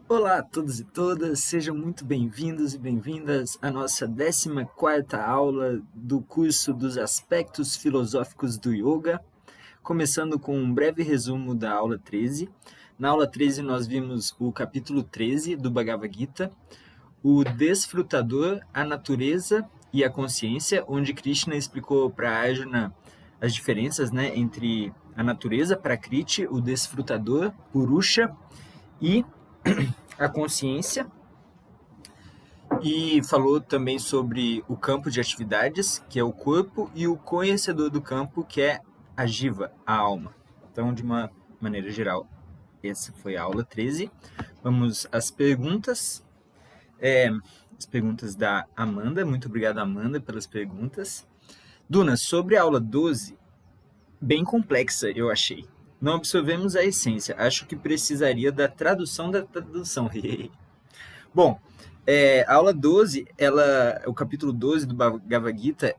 Olá a todos e todas, sejam muito bem-vindos e bem-vindas à nossa 14ª aula do curso dos aspectos filosóficos do Yoga, começando com um breve resumo da aula 13. Na aula 13 nós vimos o capítulo 13 do Bhagavad Gita, o desfrutador, a natureza e a consciência, onde Krishna explicou para Arjuna as diferenças, entre a natureza, Prakriti, o desfrutador, Purusha, e a consciência, e falou também sobre o campo de atividades, que é o corpo, e o conhecedor do campo, que é a jiva, a alma. Então, de uma maneira geral, essa foi a aula 13. Vamos às perguntas. As perguntas da Amanda. Muito obrigado, Amanda, pelas perguntas. Duna, sobre a aula 12, bem complexa, eu achei. Não absorvemos a essência. Acho que precisaria da tradução da tradução. Bom, a aula 12, o capítulo 12 do Bhagavad Gita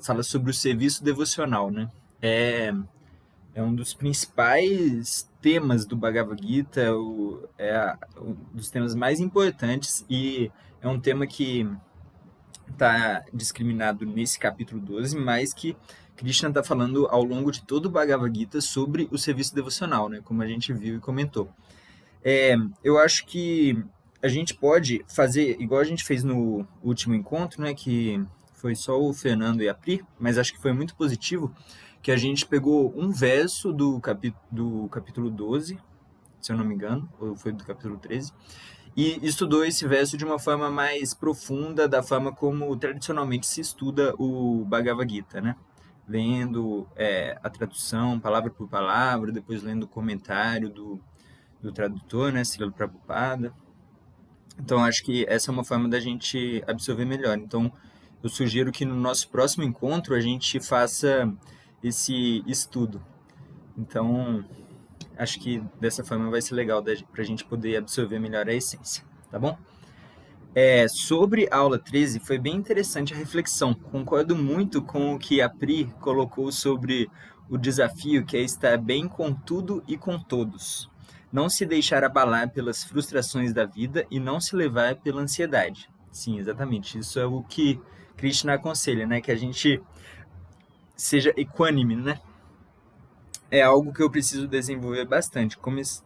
fala sobre o serviço devocional, né? É um dos principais temas do Bhagavad Gita, um dos temas mais importantes, e é um tema que está discriminado nesse capítulo 12, mas que Krishna está falando ao longo de todo o Bhagavad Gita sobre o serviço devocional, né? Como a gente viu e comentou. Eu acho que a gente pode fazer igual a gente fez no último encontro, né, que foi só o Fernando e a Pri, mas acho que foi muito positivo, que a gente pegou um verso do capítulo 12, se eu não me engano, ou foi do capítulo 13, e estudou esse verso de uma forma mais profunda, da forma como tradicionalmente se estuda o Bhagavad Gita, né? Lendo a tradução, palavra por palavra, depois lendo o comentário do tradutor, né, Srila Prabhupada. Então, acho que essa é uma forma da gente absorver melhor. Então, eu sugiro que no nosso próximo encontro a gente faça esse estudo. Então, acho que dessa forma vai ser legal para a gente poder absorver melhor a essência, tá bom? Sobre a aula 13, foi bem interessante a reflexão. Concordo muito com o que a Pri colocou sobre o desafio que é estar bem com tudo e com todos. Não se deixar abalar pelas frustrações da vida e não se levar pela ansiedade. Sim, exatamente. Isso é o que Krishna aconselha, né? Que a gente seja equânime, né? É algo que eu preciso desenvolver bastante.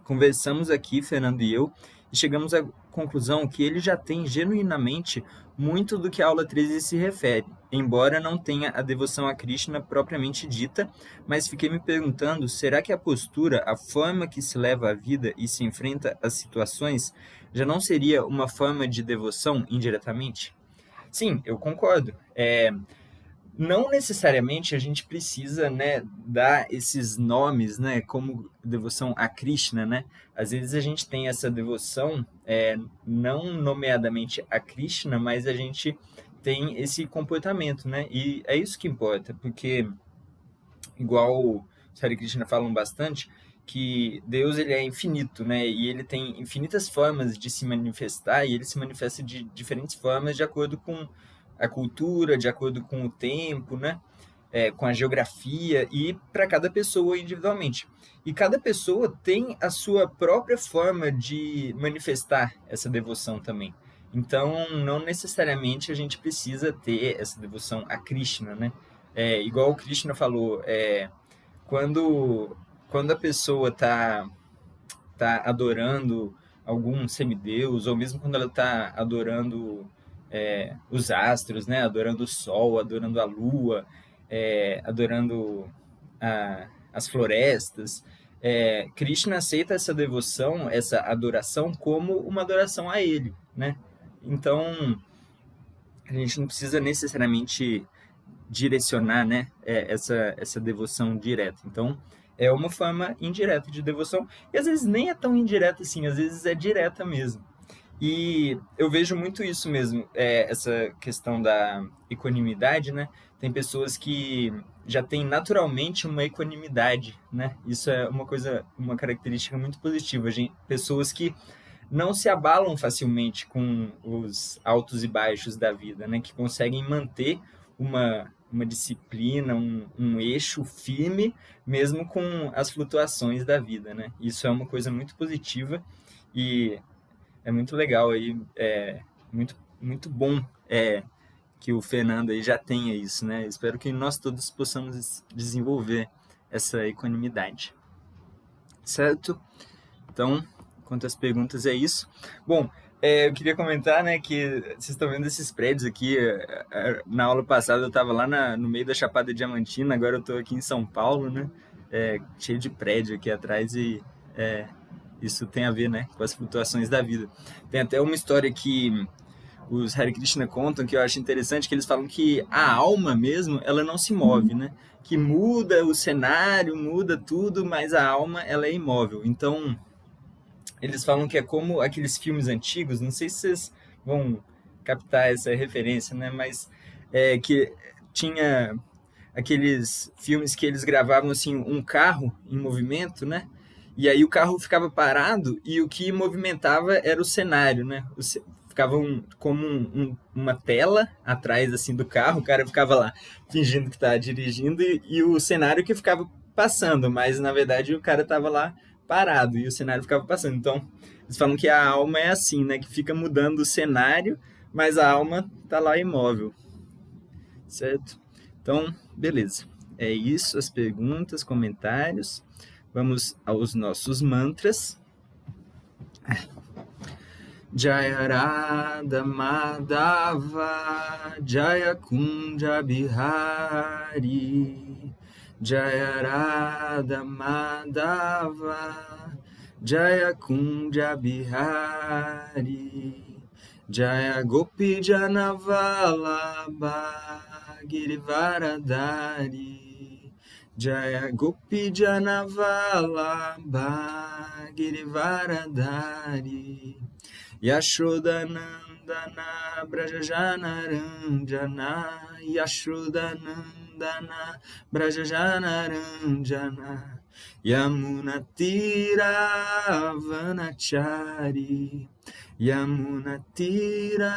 Conversamos aqui, Fernando e eu, e chegamos à conclusão que ele já tem genuinamente muito do que a aula 13 se refere, embora não tenha a devoção a Krishna propriamente dita, mas fiquei me perguntando, será que a postura, a forma que se leva a vida e se enfrenta às situações, já não seria uma forma de devoção indiretamente? Sim, eu concordo. Não necessariamente a gente precisa, né, dar esses nomes, né, como devoção a Krishna, né? Às vezes a gente tem essa devoção, não nomeadamente a Krishna, mas a gente tem esse comportamento, né? E é isso que importa, porque igual os Hare Krishna falam bastante, que Deus ele é infinito, né? E ele tem infinitas formas de se manifestar e ele se manifesta de diferentes formas de acordo com a cultura, de acordo com o tempo, né? Com a geografia e para cada pessoa individualmente. E cada pessoa tem a sua própria forma de manifestar essa devoção também. Então, não necessariamente a gente precisa ter essa devoção a Krishna, né? Igual o Krishna falou, quando, quando a pessoa tá adorando algum semideus, ou mesmo quando ela está adorando os astros, né? Adorando o sol, adorando a lua, adorando as florestas, Krishna aceita essa devoção, essa adoração como uma adoração a ele, né? Então, a gente não precisa necessariamente direcionar, né, essa devoção direta. Então, é uma forma indireta de devoção, e às vezes nem é tão indireta assim, às vezes é direta mesmo. E eu vejo muito isso mesmo, essa questão da equanimidade, né? Tem pessoas que já têm naturalmente uma equanimidade, né? Isso é uma característica muito positiva. Pessoas que não se abalam facilmente com os altos e baixos da vida, né? Que conseguem manter uma disciplina, um eixo firme, mesmo com as flutuações da vida, né? Isso é uma coisa muito positiva E é muito legal aí, muito, muito bom que o Fernando aí já tenha isso, né? Espero que nós todos possamos desenvolver essa equanimidade, certo? Então, quanto às perguntas, é isso. Bom, eu queria comentar, né, que vocês estão vendo esses prédios aqui. Na aula passada eu estava lá no meio da Chapada Diamantina, agora eu estou aqui em São Paulo, né? Cheio de prédio aqui atrás e isso tem a ver, né, com as flutuações da vida. Tem até uma história que os Hare Krishna contam que eu acho interessante, que eles falam que a alma mesmo, ela não se move, né? Que muda o cenário, muda tudo, mas a alma, ela é imóvel. Então, eles falam que é como aqueles filmes antigos, não sei se vocês vão captar essa referência, né? Mas que tinha aqueles filmes que eles gravavam assim um carro em movimento, né? E aí o carro ficava parado e o que movimentava era o cenário, né? Ficava como uma tela atrás assim do carro, o cara ficava lá fingindo que estava dirigindo e o cenário que ficava passando, mas na verdade o cara estava lá parado e o cenário ficava passando. Então, eles falam que a alma é assim, né? Que fica mudando o cenário, mas a alma tá lá imóvel, certo? Então, beleza. É isso, as perguntas, comentários. Vamos aos nossos mantras. Jaya Radha Madhava Jaya Kunja Bihari Jaya Radha Madhava Jaya Kunja Bihari Jaya Gopi Janavalabha Girivaradari Jaya Gopi Janavalabha Girivaradari Yashodanandana Brajajanaranjana Yashodanandana Brajajanaranjana Yamunatira Vanachari Yamunatira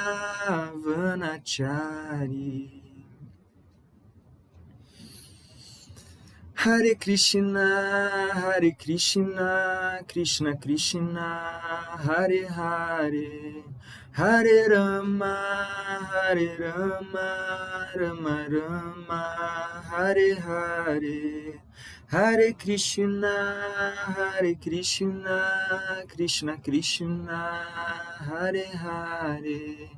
Vanachari Hare Krishna, Krishna Krishna, Hare Hare, Hare Rama, Rama Rama, Hare Hare, Hare Krishna, Krishna Krishna, Hare Hare,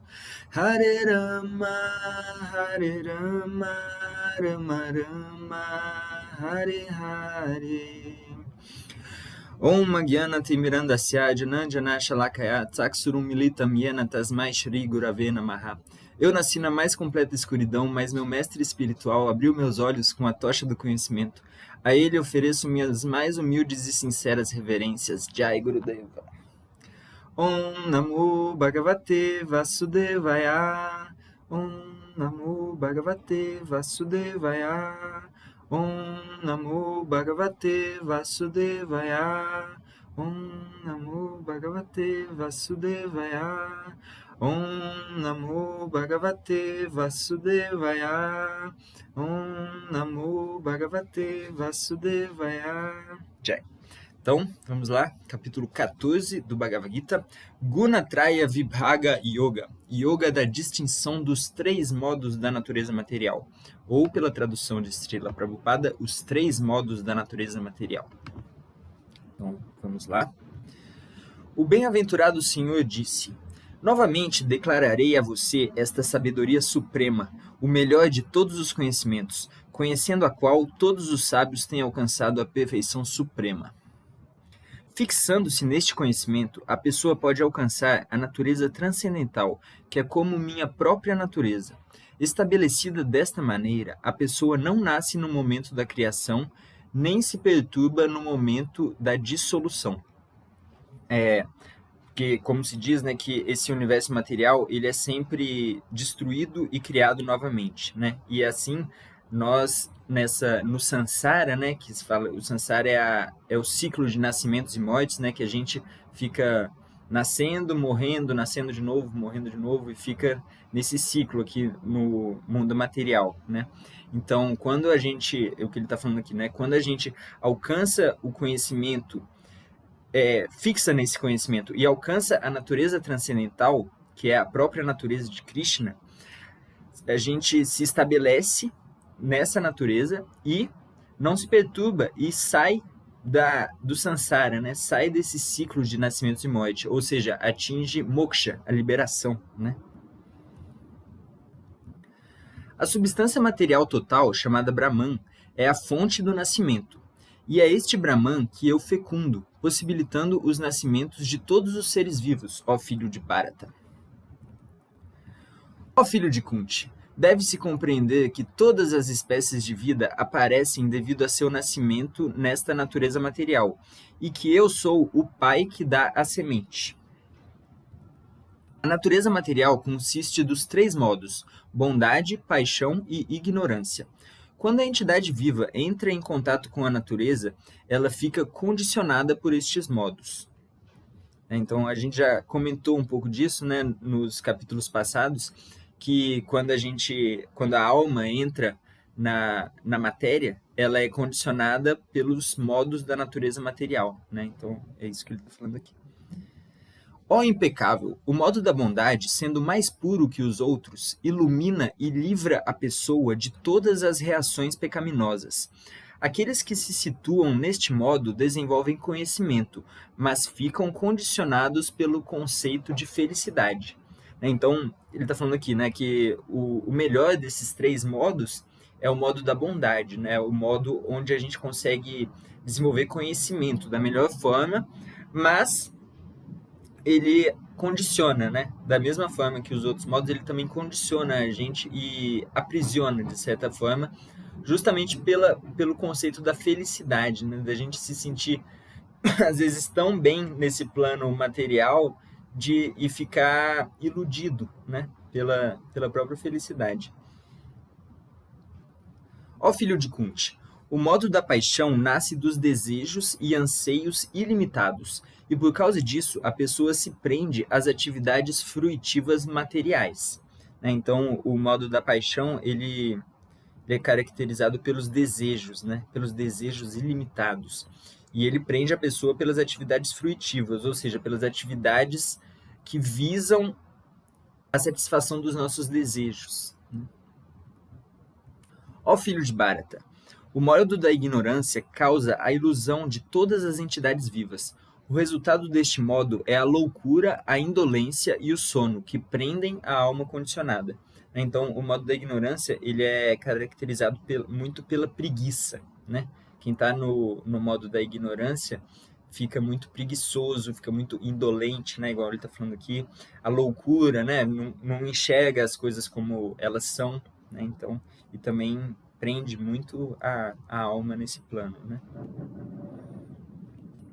Hare Rama, Rama Rama, Hare Hare. Om Gyana Timirandasya Janandjana Shalakaya Tsaksuru Militam Yena Tasmai Shri Gurave Namaha. Eu nasci na mais completa escuridão, mas meu mestre espiritual abriu meus olhos com a tocha do conhecimento. A ele ofereço minhas mais humildes e sinceras reverências. Jai Gurudeva. Om Namo Bhagavate Vasudevaya. Om Namo Bhagavate Vasudevaya. Om Namo Bhagavate Vasudevaya. Om Namo Bhagavate Vasudevaya. Om Namo Bhagavate Vasudevaya. Om Namo Bhagavate Vasudevaya. Jai. Então, vamos lá, capítulo 14 do Bhagavad Gita, Gunatraya Vibhaga Yoga, Yoga da distinção dos três modos da natureza material, ou pela tradução de Srila Prabhupada, os três modos da natureza material. Então, vamos lá. O bem-aventurado Senhor disse: novamente declararei a você esta sabedoria suprema, o melhor de todos os conhecimentos, conhecendo a qual todos os sábios têm alcançado a perfeição suprema. Fixando-se neste conhecimento, a pessoa pode alcançar a natureza transcendental, que é como minha própria natureza. Estabelecida desta maneira, a pessoa não nasce no momento da criação, nem se perturba no momento da dissolução. Porque, como se diz, né, que esse universo material ele é sempre destruído e criado novamente, né? E assim, nós no samsara, né, que se fala, o samsara é o ciclo de nascimentos e mortes, né, que a gente fica nascendo, morrendo, nascendo de novo, morrendo de novo e fica nesse ciclo aqui no mundo material, né? Então, o que ele está falando aqui, né, quando a gente alcança o conhecimento fixa nesse conhecimento e alcança a natureza transcendental, que é a própria natureza de Krishna, a gente se estabelece nessa natureza e não se perturba e sai do samsara, né? Sai desse ciclo de nascimento e morte, ou seja, atinge moksha, a liberação, né? A substância material total, chamada Brahman, é a fonte do nascimento. E é este Brahman que eu fecundo, possibilitando os nascimentos de todos os seres vivos, ó filho de Bharata. Ó filho de Kunti, deve-se compreender que todas as espécies de vida aparecem devido a seu nascimento nesta natureza material, e que eu sou o pai que dá a semente. A natureza material consiste dos 3 modos: bondade, paixão e ignorância. Quando a entidade viva entra em contato com a natureza, ela fica condicionada por estes modos. Então, a gente já comentou um pouco disso, né, nos capítulos passados, que quando a alma entra na matéria, ela é condicionada pelos modos da natureza material, né? Então, é isso que ele está falando aqui. Ó impecável, o modo da bondade, sendo mais puro que os outros, ilumina e livra a pessoa de todas as reações pecaminosas. Aqueles que se situam neste modo desenvolvem conhecimento, mas ficam condicionados pelo conceito de felicidade. Então, ele está falando aqui, né, que o melhor desses 3 modos é o modo da bondade, né, o modo onde a gente consegue desenvolver conhecimento da melhor forma, mas ele condiciona, né? Da mesma forma que os outros modos, ele também condiciona a gente e aprisiona, de certa forma, justamente pelo conceito da felicidade, né? Da gente se sentir, às vezes, tão bem nesse plano material e ficar iludido, né? Pela própria felicidade. Ó filho de Kunti, o modo da paixão nasce dos desejos e anseios ilimitados, e por causa disso a pessoa se prende às atividades fruitivas materiais. Então, o modo da paixão ele é caracterizado pelos desejos, né? Pelos desejos ilimitados. E ele prende a pessoa pelas atividades fruitivas, ou seja, pelas atividades que visam a satisfação dos nossos desejos. Ó filho de Bharata, o modo da ignorância causa a ilusão de todas as entidades vivas. O resultado deste modo é a loucura, a indolência e o sono, que prendem a alma condicionada. Então, o modo da ignorância ele é caracterizado muito pela preguiça, né? Quem está no modo da ignorância fica muito preguiçoso, fica muito indolente, né? Igual ele está falando aqui. A loucura, né? Não enxerga as coisas como elas são, né? Então, e também prende muito a alma nesse plano, né?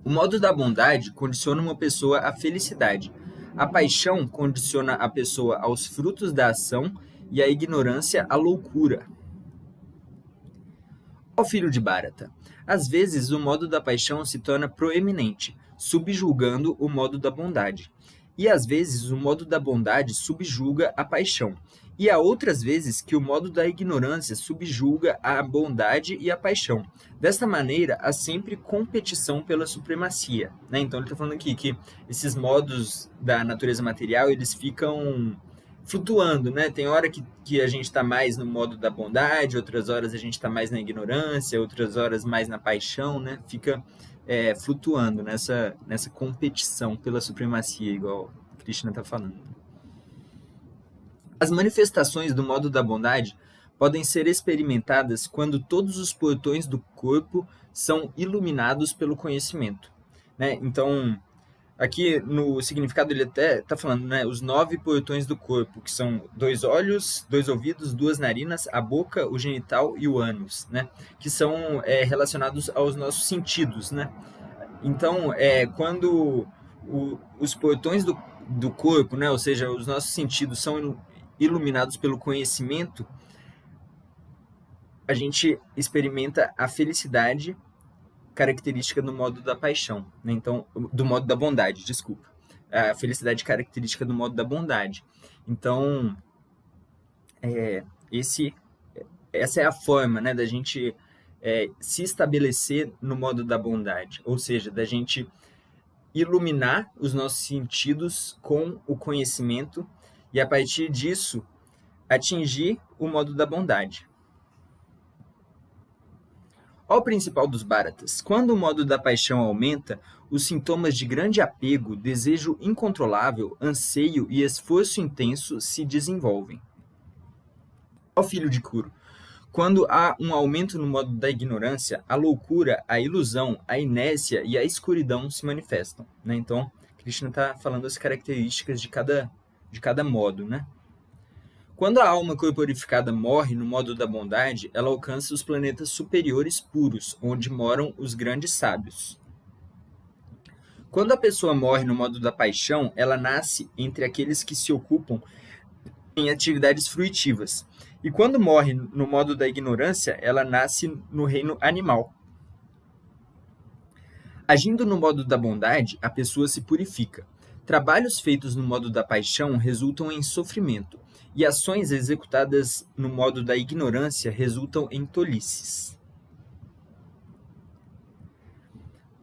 O modo da bondade condiciona uma pessoa à felicidade. A paixão condiciona a pessoa aos frutos da ação e a ignorância à loucura. Ó filho de Bharata, às vezes o modo da paixão se torna proeminente, subjulgando o modo da bondade. E às vezes o modo da bondade subjuga a paixão. E há outras vezes que o modo da ignorância subjuga a bondade e a paixão. Desta maneira, há sempre competição pela supremacia, né? Então ele está falando aqui que esses modos da natureza material, eles ficam flutuando, né? Tem hora que a gente está mais no modo da bondade, outras horas a gente está mais na ignorância, outras horas mais na paixão, né? Fica flutuando nessa competição pela supremacia, igual Krishna está falando. As manifestações do modo da bondade podem ser experimentadas quando todos os portões do corpo são iluminados pelo conhecimento, né? Então, aqui no significado ele até está falando, né, os 9 portões do corpo, que são 2 olhos, 2 ouvidos, 2 narinas, a boca, o genital e o ânus, né, que são relacionados aos nossos sentidos, né. Então, quando os portões do corpo, né, ou seja, os nossos sentidos são iluminados pelo conhecimento, a gente experimenta a felicidade característica do modo da paixão, né? Então, do modo da bondade, desculpa. A felicidade característica do modo da bondade. Então, essa é a forma, né, da gente se estabelecer no modo da bondade, ou seja, da gente iluminar os nossos sentidos com o conhecimento e, a partir disso, atingir o modo da bondade. Ó principal dos Bharatas, quando o modo da paixão aumenta, os sintomas de grande apego, desejo incontrolável, anseio e esforço intenso se desenvolvem. Ó filho de Kuru, quando há um aumento no modo da ignorância, a loucura, a ilusão, a inércia e a escuridão se manifestam. Né? Então, Krishna está falando as características de cada modo. Né? Quando a alma corporificada morre no modo da bondade, ela alcança os planetas superiores puros, onde moram os grandes sábios. Quando a pessoa morre no modo da paixão, ela nasce entre aqueles que se ocupam em atividades fruitivas. E quando morre no modo da ignorância, ela nasce no reino animal. Agindo no modo da bondade, a pessoa se purifica. Trabalhos feitos no modo da paixão resultam em sofrimento, e ações executadas no modo da ignorância resultam em tolices.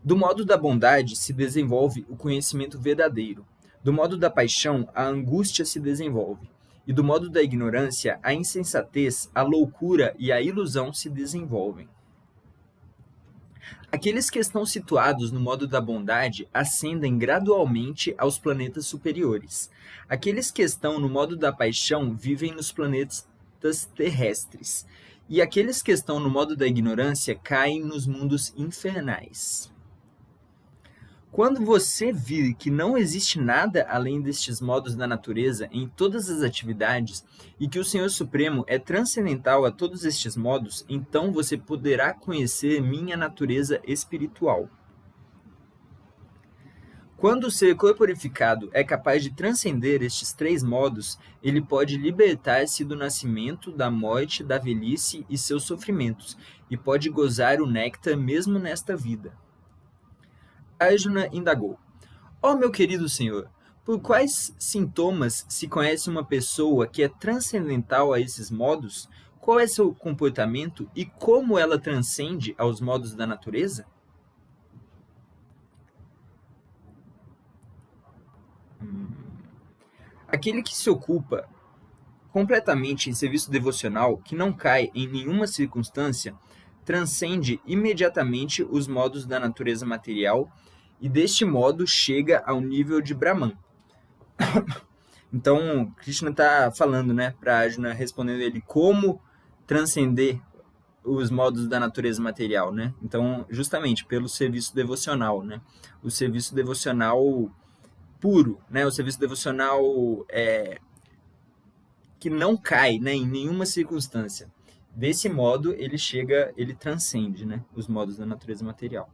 Do modo da bondade se desenvolve o conhecimento verdadeiro. Do modo da paixão, a angústia se desenvolve. E do modo da ignorância, a insensatez, a loucura e a ilusão se desenvolvem. Aqueles que estão situados no modo da bondade ascendem gradualmente aos planetas superiores. Aqueles que estão no modo da paixão vivem nos planetas terrestres. E aqueles que estão no modo da ignorância caem nos mundos infernais. Quando você vir que não existe nada além destes modos da natureza em todas as atividades e que o Senhor Supremo é transcendental a todos estes modos, então você poderá conhecer minha natureza espiritual. Quando o ser corporificado é capaz de transcender estes três modos, ele pode libertar-se do nascimento, da morte, da velhice e seus sofrimentos, e pode gozar o néctar mesmo nesta vida. Arjuna indagou: Ó meu querido senhor, por quais sintomas se conhece uma pessoa que é transcendental a esses modos? Qual é seu comportamento e como ela transcende aos modos da natureza? Aquele que se ocupa completamente em serviço devocional, que não cai em nenhuma circunstância, transcende imediatamente os modos da natureza material e deste modo chega ao nível de Brahman. Então, Krishna está falando, né, para Arjuna, respondendo ele como transcender os modos da natureza material, né? Então, justamente pelo serviço devocional, né? O serviço devocional puro, né? O serviço devocional que não cai, né, em nenhuma circunstância. Desse modo, ele transcende, né, os modos da natureza material.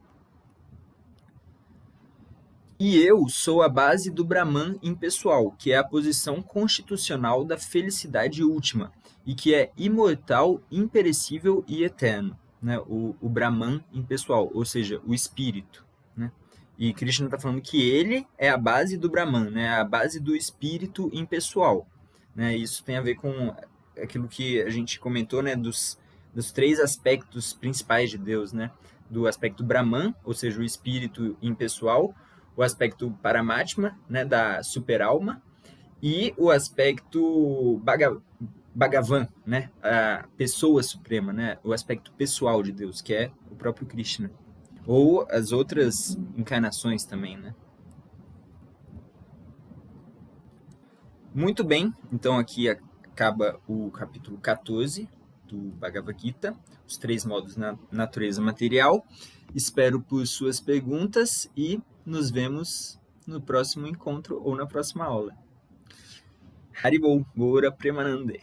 E eu sou a base do Brahman impessoal, que é a posição constitucional da felicidade última, e que é imortal, imperecível e eterno, né? O Brahman impessoal, ou seja, o espírito. Né? E Krishna está falando que ele é a base do Brahman, né? A base do espírito impessoal. Né? Isso tem a ver com aquilo que a gente comentou, né? dos três aspectos principais de Deus, né? Do aspecto Brahman, ou seja, o espírito impessoal, o aspecto Paramatma, né, da superalma, e o aspecto Bhagavan, né, a pessoa suprema, né, o aspecto pessoal de Deus, que é o próprio Krishna. Ou as outras encarnações também, né. Muito bem, então aqui acaba o capítulo 14 do Bhagavad Gita, os três modos na natureza material. Espero por suas perguntas e nos vemos no próximo encontro ou na próxima aula. Haribol, Gaura Premanande.